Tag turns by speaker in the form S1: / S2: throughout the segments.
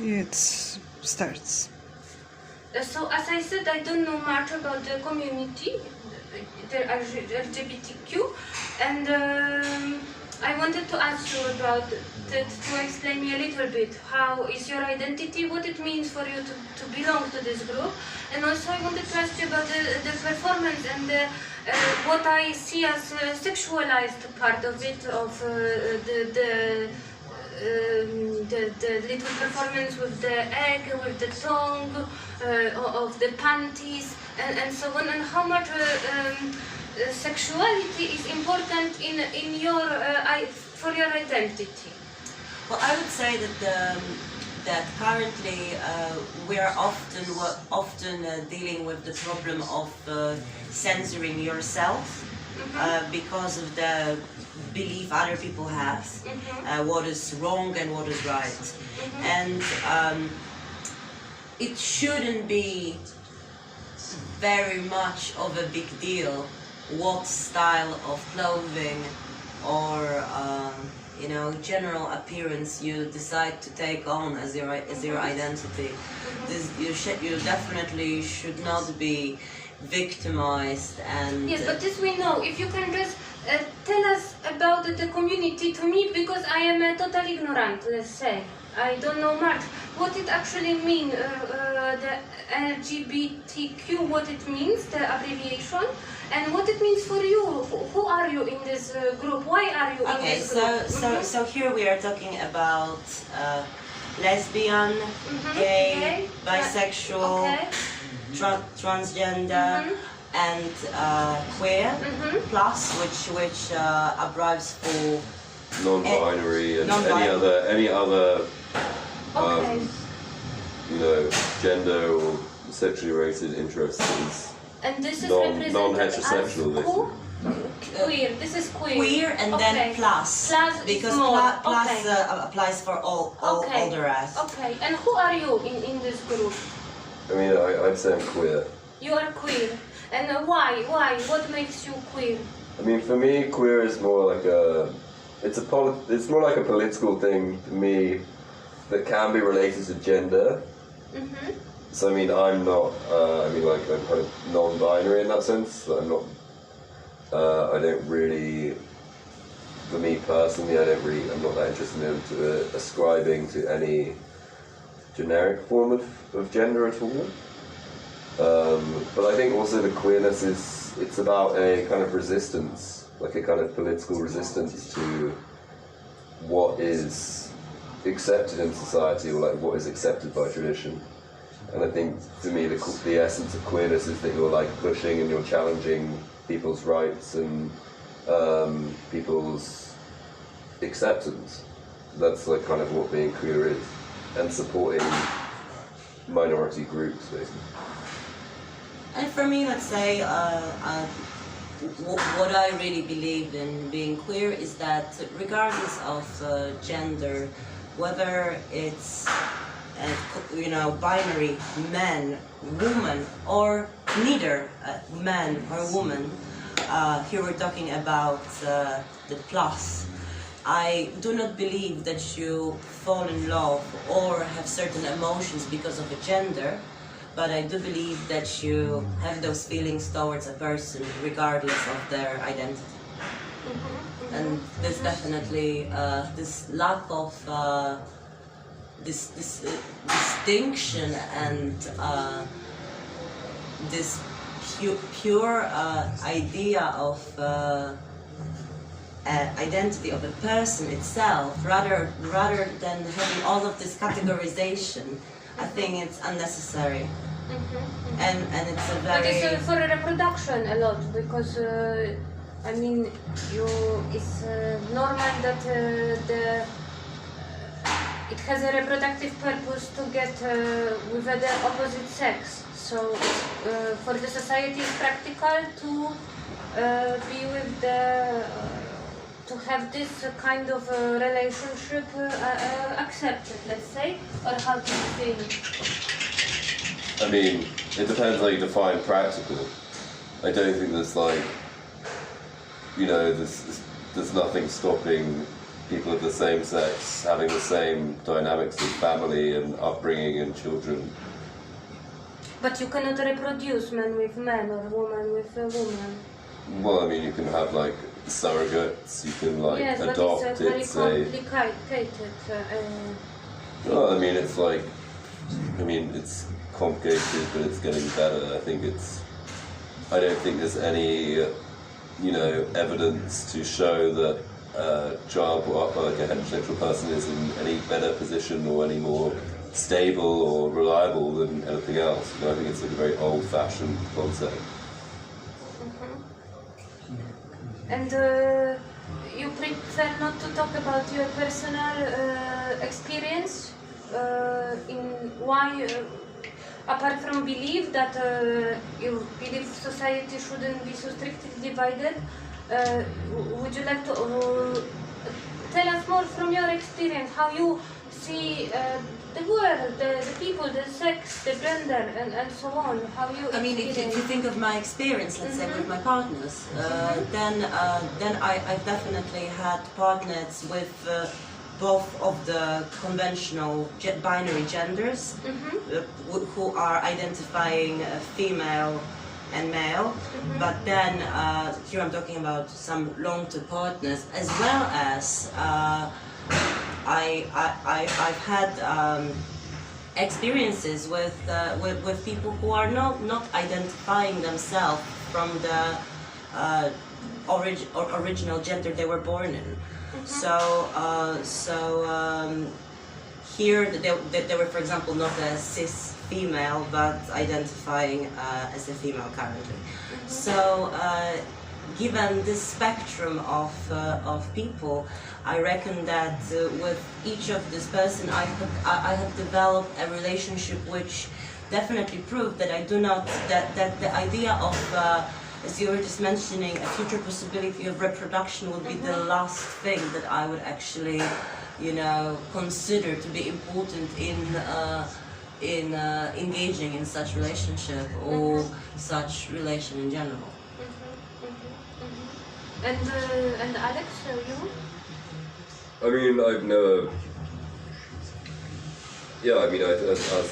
S1: it starts.
S2: So, as I said, I don't know much about the community, the LGBTQ, and I wanted to ask you about that, to explain me a little bit how is your identity, what it means for you to belong to this group, and also I wanted to ask you about the performance and what I see as a sexualized part of it, of the little performance with the egg, with the tongue, of the panties, and so on, and how much sexuality is important in your for your identity.
S3: Well, I would say that that currently we are often dealing with the problem of censoring yourself because of the belief other people have, what is wrong and what is right, and it shouldn't be very much of a big deal what style of clothing or general appearance you decide to take on as your identity. You definitely should not be victimized and...
S2: Yes, but this we know. If you can just tell us about the community to me, because I am totally ignorant, let's say. I don't know much. What it actually means, the LGBTQ, what it means, the abbreviation, and what it means for you. Who are you in this group? Why are you in this group?
S3: So here we are talking about lesbian, gay, bisexual, transgender, and queer, plus which abbreviates for
S4: non-binary and any other gender or sexually related interests.
S2: And this is
S4: non-heterosexual.
S2: Queer. This is queer.
S3: Queer and then plus because plus applies for all the rest.
S2: Okay. And who are you in this group?
S4: I mean, I'd say I'm queer.
S2: You are queer. And why? What makes you queer?
S4: I mean, for me, queer is more like it's more like a political thing to me that can be related to gender. So I mean, I'm not. I'm kind of non-binary in that sense. I'm not. I don't really. For me personally, I'm not that interested in ascribing to any generic form of gender at all. But I think also the queerness it's about a kind of resistance, like a kind of political resistance to what is accepted in society, or like what is accepted by tradition. And I think to me the essence of queerness is that you're like pushing and you're challenging people's rights and people's acceptance. That's like kind of what being queer is, and supporting minority groups basically.
S3: And for me, let's say, what I really believe in being queer is that regardless of gender, whether it's binary, man, woman, or neither man or woman, here we're talking about the plus. I do not believe that you fall in love or have certain emotions because of a gender, but I do believe that you have those feelings towards a person regardless of their identity. And there's definitely this lack of this distinction and this pure idea of identity of a person itself, rather than having all of this categorization. I think it's unnecessary, and it's a very...
S2: But it's for reproduction a lot, because I mean, it's normal that it has a reproductive purpose to get with the opposite sex. So for the society, it's practical to be with to have this kind of relationship accepted, let's say, or how do you think?
S4: I mean, it depends how you define practical. I don't think there's like, there's nothing stopping people of the same sex having the same dynamics of family and upbringing and children.
S2: But you cannot reproduce man with man or woman with a woman.
S4: Well, I mean, you can have like surrogates, you can like
S2: Yes,
S4: adopt.
S2: but it's very complicated.
S4: Well, I mean, it's like, I mean, it's complicated, but it's getting better. I don't think there's any, you know, evidence to show that a child brought up by like a heterosexual person is in any better position or any more stable or reliable than anything else. You know, I think it's like a very old-fashioned concept.
S2: And you prefer not to talk about your personal experience in why, apart from belief that you believe society shouldn't be so strictly divided, would you like to tell us more from your experience, how you see the world, the people, the sex, the gender, and so on? How you?
S3: I mean, if you think of my experience, let's say with my partners, then I've definitely had partners with both of the conventional binary genders, who are identifying female and male, but then here I'm talking about some long-term partners, as well as I've had experiences with people who are not identifying themselves from the original gender they were born in. Here they were, for example, not a cis female, but identifying as a female currently. So, given this spectrum of people, I reckon that with each of this person, I have developed a relationship which definitely proved that I do not, that the idea of, as you were just mentioning, a future possibility of reproduction would be the last thing that I would actually, you know, consider to be important in engaging in such relationship or such relation in general.
S2: And Alex, you?
S4: I mean, I've never. Yeah, I mean, as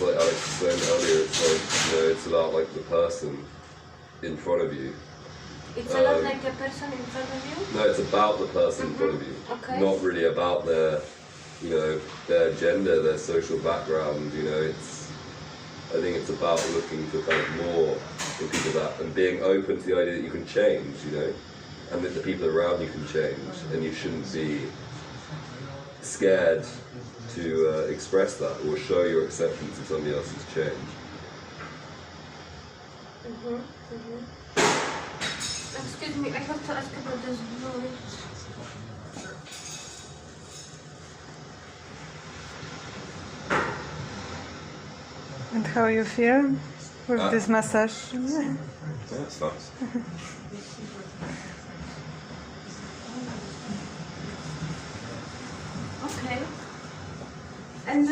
S4: like Alex was saying earlier, it's like, you know, it's about like the person in front of you.
S2: It's a lot like a person in front of you?
S4: No, it's about the person in front of you.
S2: Okay.
S4: Not really about their, you know, their gender, their social background. You know, I think it's about looking for kind of more in people that, and being open to the idea that you can change. You know, and that the people around you can change, and you shouldn't be scared to express that or show your acceptance of somebody else's change.
S2: Excuse me, I have to ask about this noise.
S1: And how you feel with this massage?
S4: Yeah, it's nice.
S2: Okay. And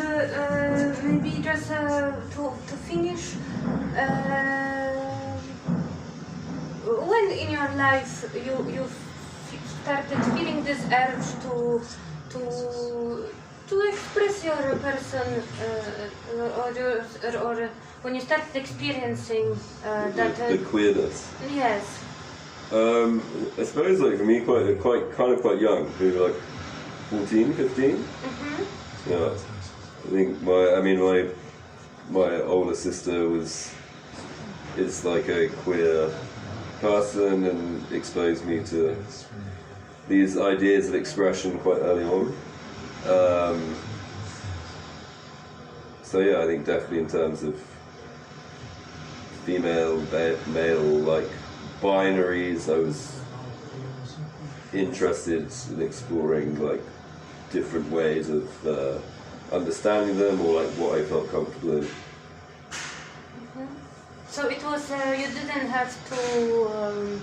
S2: maybe just to finish, when in your life you started feeling this urge to express your person, or when you started experiencing that
S4: the queerness.
S2: Yes.
S4: I suppose like for me quite young, maybe like 14, 15. Yeah, I think my older sister is like a queer person and exposed me to these ideas of expression quite early on. So yeah, I think definitely in terms of female, male, like binaries, I was interested in exploring like different ways of understanding them, or like what I felt comfortable in.
S2: So it was, you didn't have to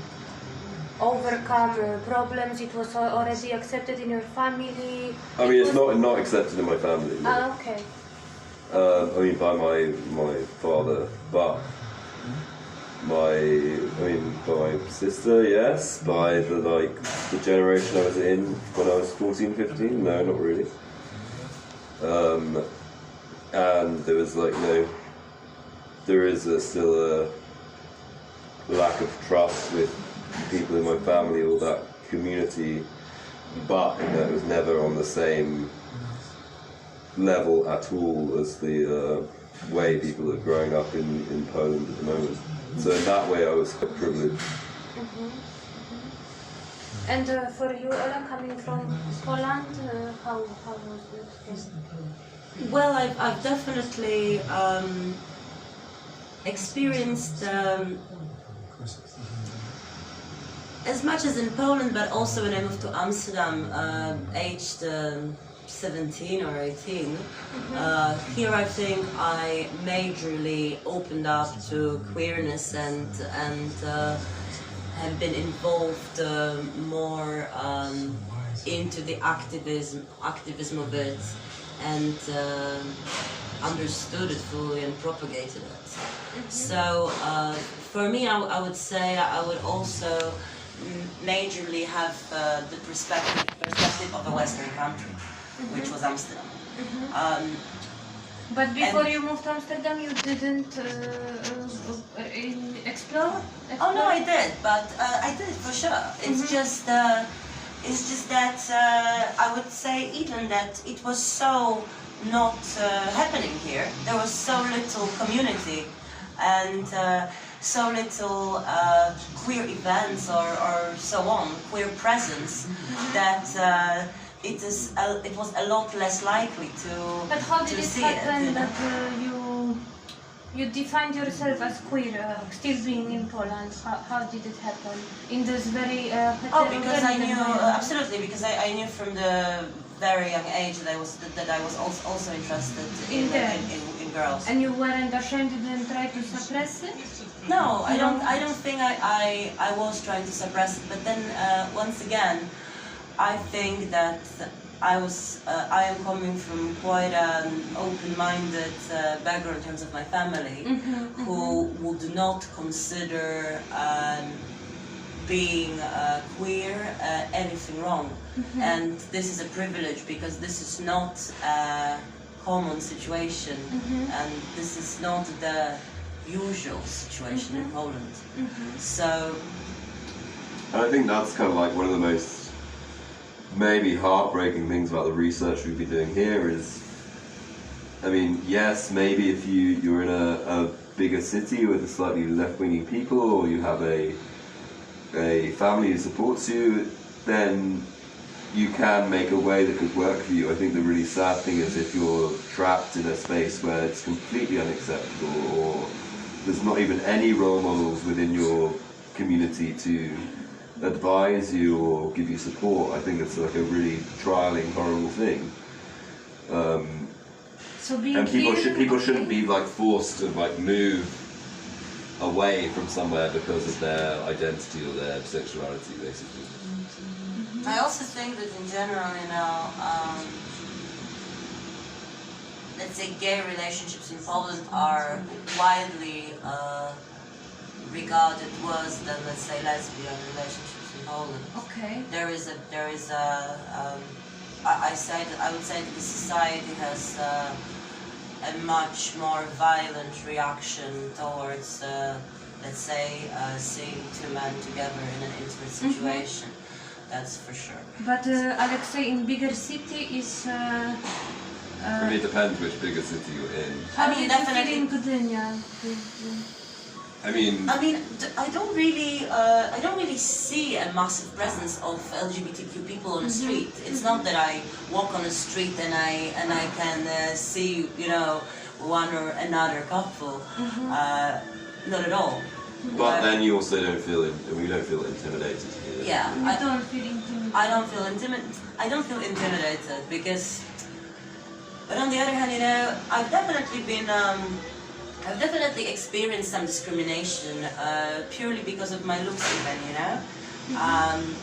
S2: overcome problems, it was already accepted in your family?
S4: I mean, it's not accepted in my family. No.
S2: Ah, okay.
S4: I mean, by my father, but by my sister, yes. By the generation I was in when I was 14, 15, no, not really. And there was there is still a lack of trust with people in my family or that community, but it was never on the same level at all as the way people are growing up in Poland at the moment. So in that way I was quite privileged.
S2: And for you, Ola, coming from Poland, how was it?
S3: Well, I've definitely experienced as much as in Poland, but also when I moved to Amsterdam, aged 17 or 18. Here I think I majorly opened up to queerness and have been involved more into the activism of it, and understood it fully and propagated it. So for me, I would say I would also majorly have the perspective of a Western country, which was Amsterdam.
S2: But before you moved to Amsterdam, you didn't explore?
S3: Oh no, I did, but I did it for sure. It's just that I would say even that it was so not happening here. There was so little community and so little queer events or so on, queer presence, that it was a lot less likely to.
S2: But how did it
S3: see
S2: happen that you defined yourself as queer, still being in Poland? How did it happen in this very
S3: because I knew absolutely, because I knew from the very young age that I was also interested in girls.
S2: And you weren't ashamed, you didn't try to suppress it?
S3: No, I don't think I was trying to suppress it, but then once again, I think that I am coming from quite an open-minded background in terms of my family, who would not consider being queer anything wrong. And this is a privilege, because this is not a common situation, and this is not the usual situation in Poland. So,
S4: and I think that's kind of one of the most maybe heartbreaking things about the research we've been doing here is, yes, maybe if you're in a bigger city with a slightly left-wing people, or you have a family who supports you, then you can make a way that could work for you. I think the really sad thing is if you're trapped in a space where it's completely unacceptable, or there's not even any role models within your community to advise you or give you support. I think it's a really trialing, horrible thing.
S2: So being
S4: and people shouldn't be forced to move away from somewhere because of their identity or their sexuality, basically.
S3: I also think that in general, let's say gay relationships in Poland are widely regarded worse than, let's say, lesbian relationships in Poland.
S2: Okay.
S3: I would say that the society has a much more violent reaction towards, let's say, seeing two men together in an intimate situation. That's for sure.
S2: But Alexei, in bigger city is.
S4: It depends which bigger city you're in.
S3: Definitely
S2: in Gdynia.
S3: I don't really see a massive presence of LGBTQ people on the street. It's not that I walk on the street and I can see one or another couple. Not at all.
S2: But
S4: then you also don't feel intimidated here.
S3: Yeah,
S2: I don't feel intimidated.
S3: I don't feel intimidated because. But on the other hand, I've definitely experienced some discrimination purely because of my looks, even,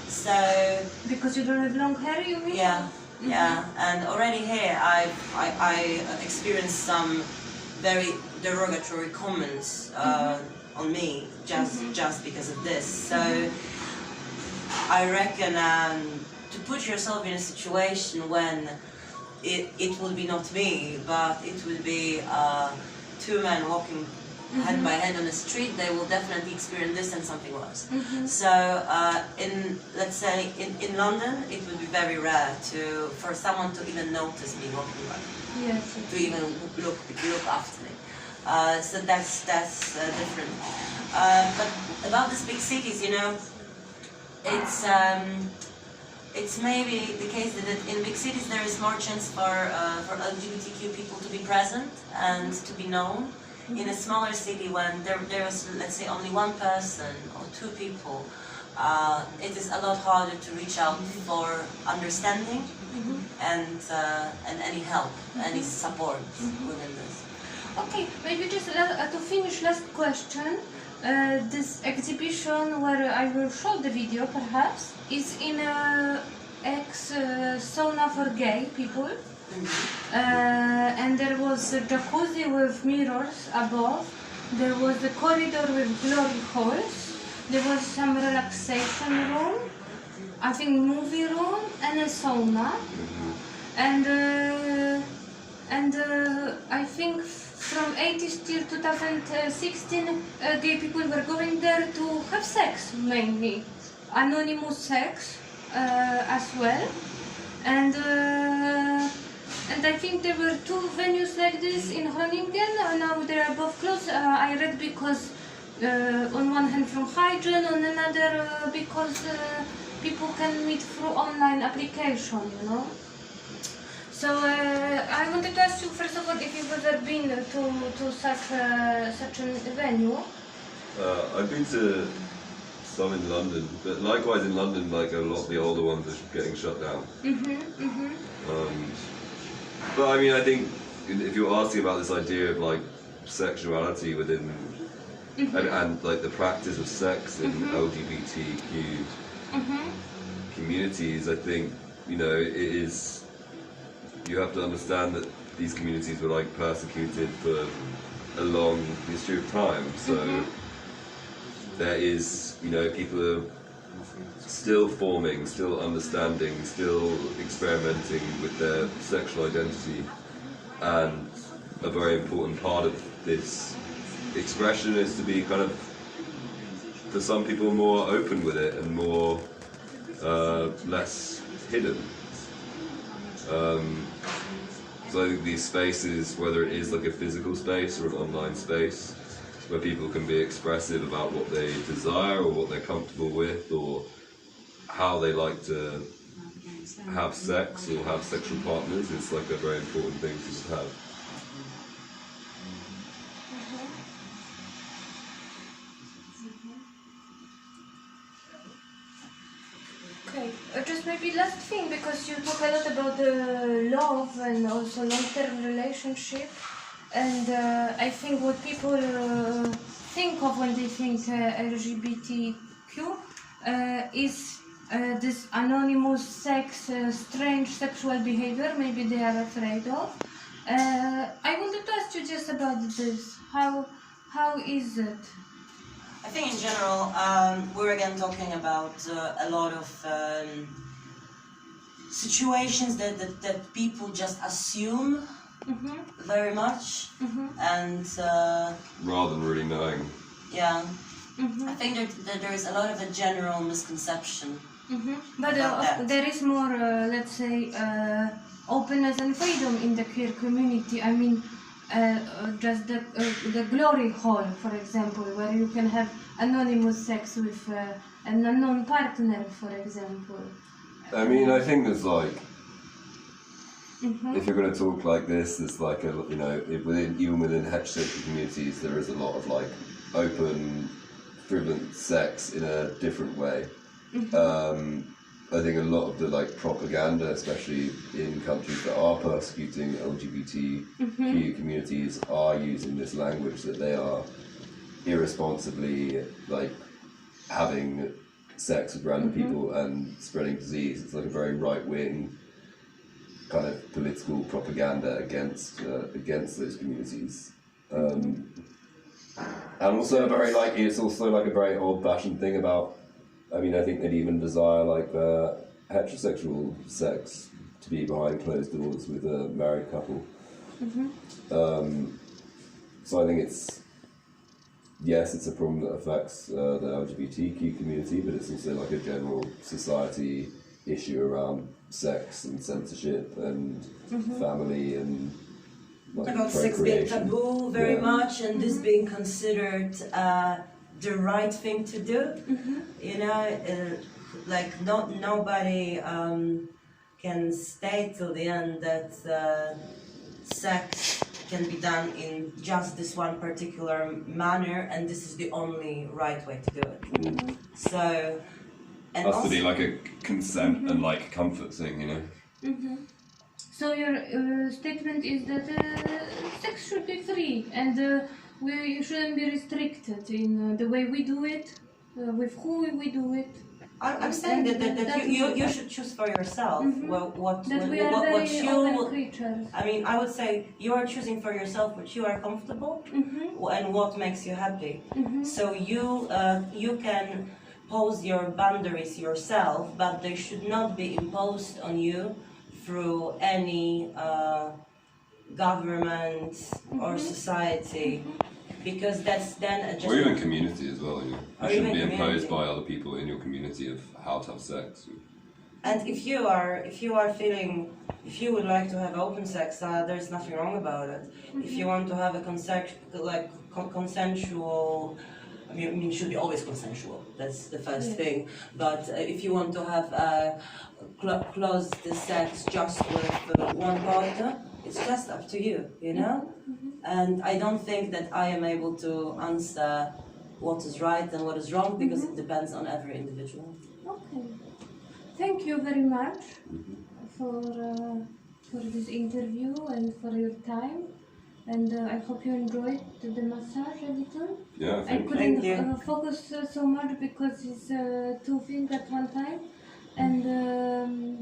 S3: So.
S2: Because you don't have long hair, you mean?
S3: Yeah. And already here, I experienced some very derogatory comments on me just because of this. So I reckon to put yourself in a situation when it will be not me, but it will be two men walking hand by hand on the street, they will definitely experience this and something worse. So let's say in London, it would be very rare for someone to even notice me walking by.
S2: Yes.
S3: To even look after me. So that's different. But about these big cities, you know, it's maybe the case that in big cities there is more chance for LGBTQ people to be present and to be known. In a smaller city, when there is, let's say, only one person or two people, it is a lot harder to reach out for understanding and any help, any support within this.
S2: Okay, maybe just to finish, last question. This exhibition where I will show the video, perhaps, is in a ex-sauna for gay people. And there was a jacuzzi with mirrors above. There was a corridor with glory holes. There was some relaxation room, I think movie room, and a sauna. And I think from 80s till 2016, gay people were going there to have sex mainly, anonymous sex as well. And I think there were two venues like this in Groningen. Now they are both closed. I read because on one hand from hygiene, on another because people can meet through online application, you know. So I wanted to ask you first of all if you've ever been to such a venue.
S4: I've been to some in London, but likewise in London, like a lot of the older ones are getting shut down. But I mean, I think if you're asking about this idea of like sexuality within and like the practice of sex in LGBTQ communities, I think, you know, it is, you have to understand that these communities were like persecuted for a long history of time. So there is, you know, people are still forming, still understanding, still experimenting with their sexual identity, and a very important part of this expression is to be kind of, for some people, more open with it and more less hidden. So I think these spaces, whether it is like a physical space or an online space, where people can be expressive about what they desire or what they're comfortable with or how they like to have sex or have sexual partners, it's like a very important thing to have.
S2: Okay, just maybe last thing, because you talk a lot about love and also long-term relationship, and I think what people think of when they think LGBTQ is this anonymous sex, strange sexual behavior, maybe they are afraid of. I wanted to ask you just about this. How is it?
S3: I think in general, we're again talking about a lot of situations that people just assume very much, and
S4: Rather than really knowing.
S3: yeah, I think that there is a lot of a general misconception.
S2: But
S3: about that.
S2: there is more, let's say, openness and freedom in the queer community. I mean, just the glory hall, for example, where you can have anonymous sex with an unknown partner, for example.
S4: I mean, I think there's like, if you're going to talk like this, there's like a, you know, even within heterosexual communities, there is a lot of like open, frivolous sex in a different way. I think a lot of the like propaganda, especially in countries that are persecuting LGBTQ communities, are using this language that they are irresponsibly like having sex with random people and spreading disease. It's like a very right-wing kind of political propaganda against those communities. And also very like it's also like a very old-fashioned thing about. I mean, I think they'd even desire like heterosexual sex to be behind closed doors with a married couple. So I think it's a problem that affects the LGBTQ community, but it's also like a general society issue around sex and censorship and family and like
S3: About sex being
S4: procreation.
S3: taboo very much, and this being considered the right thing to do. You know, like nobody can stay till the end that sex can be done in just this one particular manner, and this is the only right way to do it. So, and
S4: Has
S3: also,
S4: to be like a consent and like comfort thing, you know.
S2: So your statement is that sex should be free, and we shouldn't be restricted in the way we do it, with who we do it.
S3: I'm saying that you should choose for yourself what
S2: We are
S3: what
S2: very
S3: you.
S2: open creatures.
S3: I mean, I would say you are choosing for yourself what you are comfortable and what makes you happy. So you can pose your boundaries yourself, but they should not be imposed on you through any government or society, because that's then just.
S4: Or even community as well, you know.
S3: Or
S4: You shouldn't be
S3: even
S4: imposed
S3: community.
S4: by other people in your community of how to have sex.
S3: And if you are feeling, if you would like to have open sex, there's nothing wrong about it. If you want to have a consensual, I mean, it should be always consensual. That's the first thing. But if you want to have closed sex just with one partner, it's just up to you, you know. And I don't think that I am able to answer what is right and what is wrong, because it depends on every individual.
S2: Okay. Thank you very much for this interview and for your time. And I hope you enjoyed the massage a little.
S4: Yeah,
S2: I couldn't
S3: Thank you.
S2: focus so much because it's two things at one time. And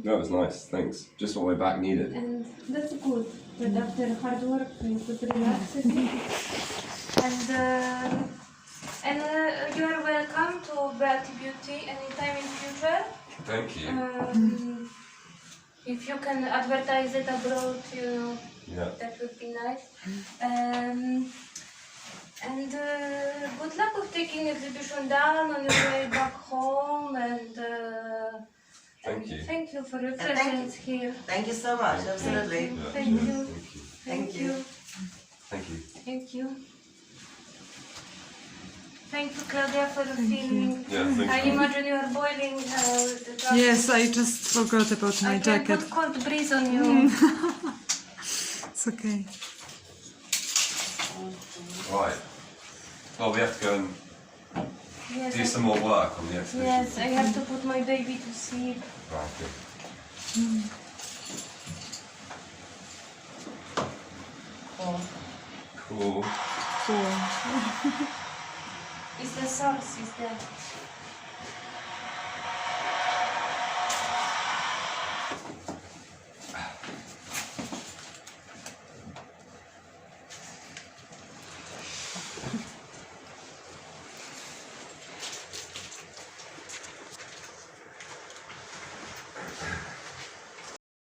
S4: that was nice, thanks. Just what my back needed.
S2: and that's good. But after hard work, you could relax a bit. And you are welcome to Beati Beauty anytime in future.
S4: Thank you.
S2: If you can advertise it abroad, you know,
S4: Yeah.
S2: that would be nice. And good luck with taking exhibition down on your way back home. And
S4: Thank you.
S2: thank you for your
S3: thank
S2: presence here.
S3: Thank you so much. Absolutely.
S2: Thank you.
S3: Thank you.
S4: Thank you.
S2: Thank you. Thank you, Claudia, for the filming.
S4: Yeah, thanks.
S2: I imagine you are boiling with the jacket.
S1: Yes, I just forgot about my
S2: I can
S1: jacket.
S2: put cold breeze on you.
S1: It's okay.
S4: Right. Well, we have to go and
S2: Yes,
S4: do some more work on the exhibition.
S2: yes, I have to put my baby to sleep.
S4: Right, good. Cool.
S1: Cool.
S2: Is the sauce is there?